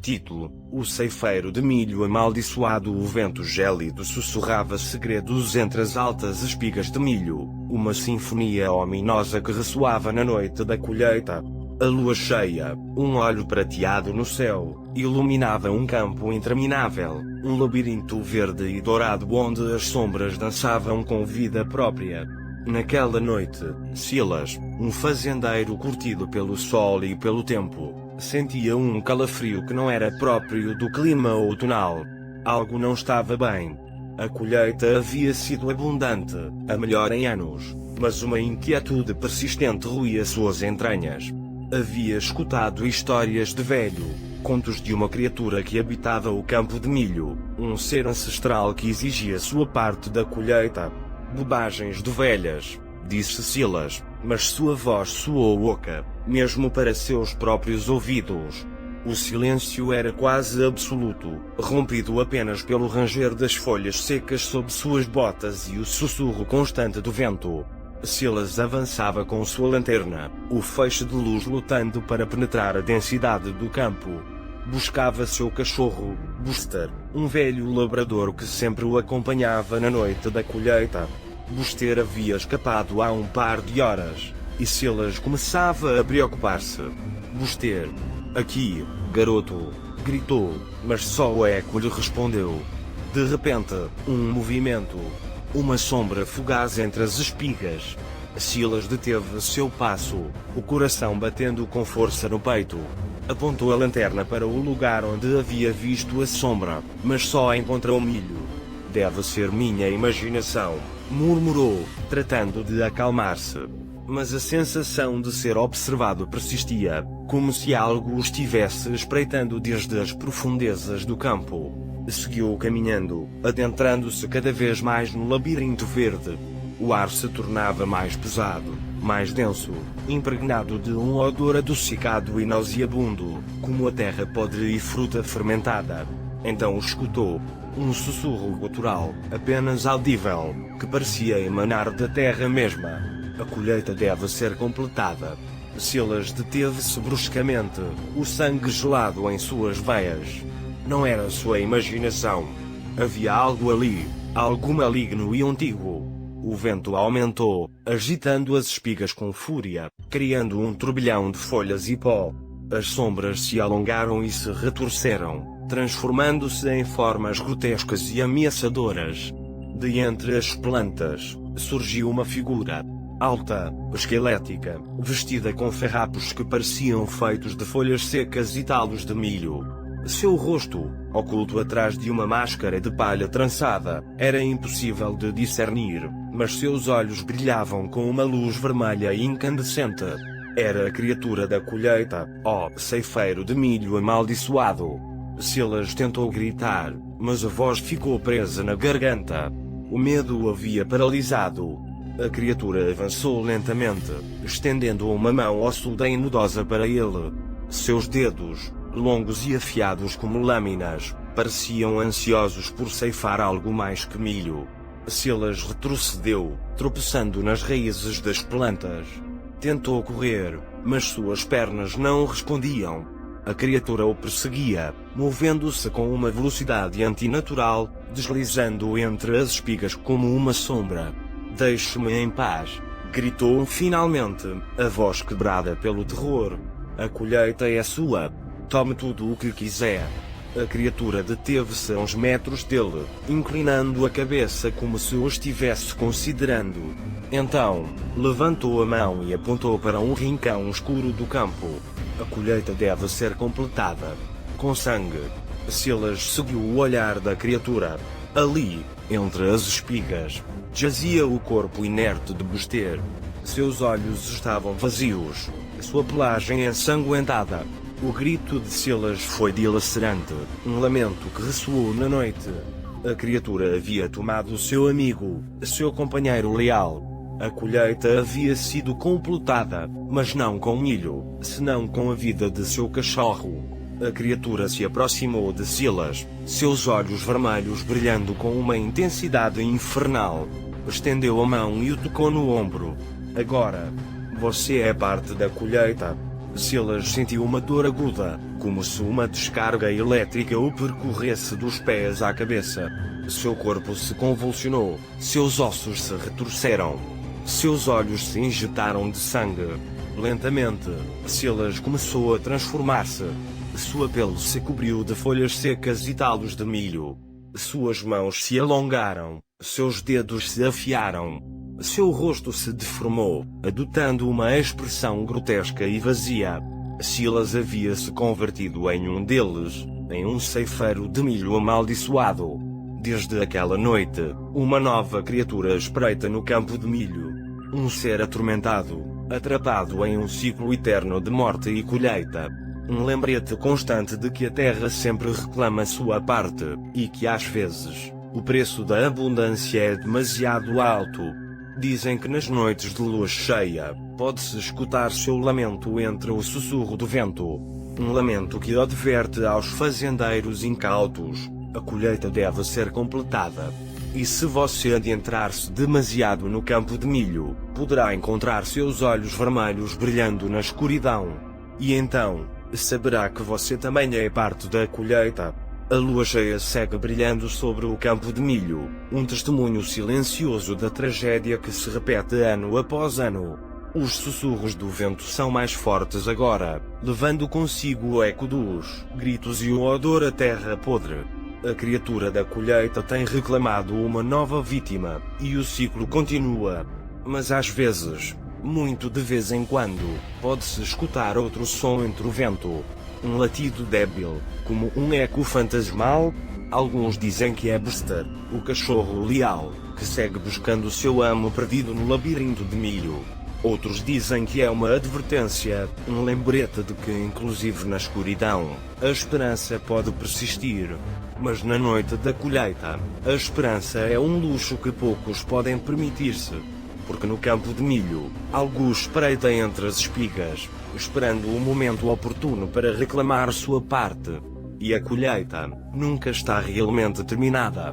Título: O ceifeiro de milho amaldiçoado. O vento gélido sussurrava segredos entre as altas espigas de milho, uma sinfonia ominosa que ressoava na noite da colheita. A lua cheia, um olho prateado no céu, iluminava um campo interminável, um labirinto verde e dourado onde as sombras dançavam com vida própria. Naquela noite, Silas, um fazendeiro curtido pelo sol e pelo tempo, sentia um calafrio que não era próprio do clima outonal. Algo não estava bem. A colheita havia sido abundante, a melhor em anos, mas uma inquietude persistente roía suas entranhas. Havia escutado histórias de velho, contos de uma criatura que habitava o campo de milho, um ser ancestral que exigia sua parte da colheita. Bobagens de velhas, disse Silas, mas sua voz soou oca, mesmo para seus próprios ouvidos. O silêncio era quase absoluto, rompido apenas pelo ranger das folhas secas sob suas botas e o sussurro constante do vento. Silas avançava com sua lanterna, o feixe de luz lutando para penetrar a densidade do campo. Buscava seu cachorro, Buster, um velho labrador que sempre o acompanhava na noite da colheita. Buster havia escapado há um par de horas, e Silas começava a preocupar-se. Buster! Aqui, garoto! Gritou, mas só o eco lhe respondeu. De repente, um movimento. Uma sombra fugaz entre as espigas. Silas deteve seu passo, o coração batendo com força no peito. Apontou a lanterna para o lugar onde havia visto a sombra, mas só encontrou milho. Deve ser minha imaginação, murmurou, tratando de acalmar-se. Mas a sensação de ser observado persistia, como se algo o estivesse espreitando desde as profundezas do campo. Seguiu caminhando, adentrando-se cada vez mais no labirinto verde. O ar se tornava mais pesado, mais denso, impregnado de um odor adocicado e nauseabundo, como a terra podre e fruta fermentada. Então escutou um sussurro gutural, apenas audível, que parecia emanar da terra mesma. A colheita deve ser completada. Silas deteve-se bruscamente, o sangue gelado em suas veias. Não era sua imaginação. Havia algo ali, algo maligno e antigo. O vento aumentou, agitando as espigas com fúria, criando um turbilhão de folhas e pó. As sombras se alongaram e se retorceram, transformando-se em formas grotescas e ameaçadoras. De entre as plantas, surgiu uma figura. Alta, esquelética, vestida com farrapos que pareciam feitos de folhas secas e talos de milho. Seu rosto, oculto atrás de uma máscara de palha trançada, era impossível de discernir, mas seus olhos brilhavam com uma luz vermelha e incandescente. Era a criatura da colheita, ó ceifeiro de milho amaldiçoado. Silas tentou gritar, mas a voz ficou presa na garganta. O medo o havia paralisado. A criatura avançou lentamente, estendendo uma mão ossuda e nudosa para ele. Seus dedos, longos e afiados como lâminas, pareciam ansiosos por ceifar algo mais que milho. Silas retrocedeu, tropeçando nas raízes das plantas. Tentou correr, mas suas pernas não respondiam. A criatura o perseguia, movendo-se com uma velocidade antinatural, deslizando entre as espigas como uma sombra. Deixe-me em paz, gritou finalmente, a voz quebrada pelo terror. A colheita é sua. Tome tudo o que quiser. A criatura deteve-se a uns metros dele, inclinando a cabeça como se o estivesse considerando. Então, levantou a mão e apontou para um rincão escuro do campo. A colheita deve ser completada. Com sangue. Silas seguiu o olhar da criatura. Ali, entre as espigas, jazia o corpo inerte de Buster. Seus olhos estavam vazios, sua pelagem ensanguentada. O grito de Silas foi dilacerante, um lamento que ressoou na noite. A criatura havia tomado seu amigo, seu companheiro leal. A colheita havia sido completada, mas não com milho, senão com a vida de seu cachorro. A criatura se aproximou de Silas, seus olhos vermelhos brilhando com uma intensidade infernal. Estendeu a mão e o tocou no ombro. Agora, Você é parte da colheita. Silas sentiu uma dor aguda, como se uma descarga elétrica o percorresse dos pés à cabeça. Seu corpo se convulsionou, seus ossos se retorceram. Seus olhos se injetaram de sangue. Lentamente, Silas começou a transformar-se. Sua pele se cobriu de folhas secas e talos de milho. Suas mãos se alongaram, seus dedos se afiaram. Seu rosto se deformou, adotando uma expressão grotesca e vazia. Silas havia se convertido em um deles, em um ceifeiro de milho amaldiçoado. Desde aquela noite, uma nova criatura espreita no campo de milho. Um ser atormentado, atrapado em um ciclo eterno de morte e colheita. Um lembrete constante de que a terra sempre reclama sua parte, e que às vezes, o preço da abundância é demasiado alto. Dizem que nas noites de lua cheia, pode-se escutar seu lamento entre o sussurro do vento. Um lamento que adverte aos fazendeiros incautos: a colheita deve ser completada. E se você adentrar-se demasiado no campo de milho, poderá encontrar seus olhos vermelhos brilhando na escuridão. E então, saberá que você também é parte da colheita. A lua cheia segue brilhando sobre o campo de milho, um testemunho silencioso da tragédia que se repete ano após ano. Os sussurros do vento são mais fortes agora, levando consigo o eco dos gritos e o odor à terra podre. A criatura da colheita tem reclamado uma nova vítima, e o ciclo continua. Mas às vezes, muito de vez em quando, pode-se escutar outro som entre o vento. Um latido débil, como um eco fantasmal. Alguns dizem que é Buster, o cachorro leal, que segue buscando seu amo perdido no labirinto de milho. Outros dizem que é uma advertência, um lembrete de que, inclusive na escuridão, a esperança pode persistir. Mas na noite da colheita, a esperança é um luxo que poucos podem permitir-se. Porque no campo de milho, algo espreita entre as espigas, esperando o momento oportuno para reclamar sua parte. E a colheita nunca está realmente terminada.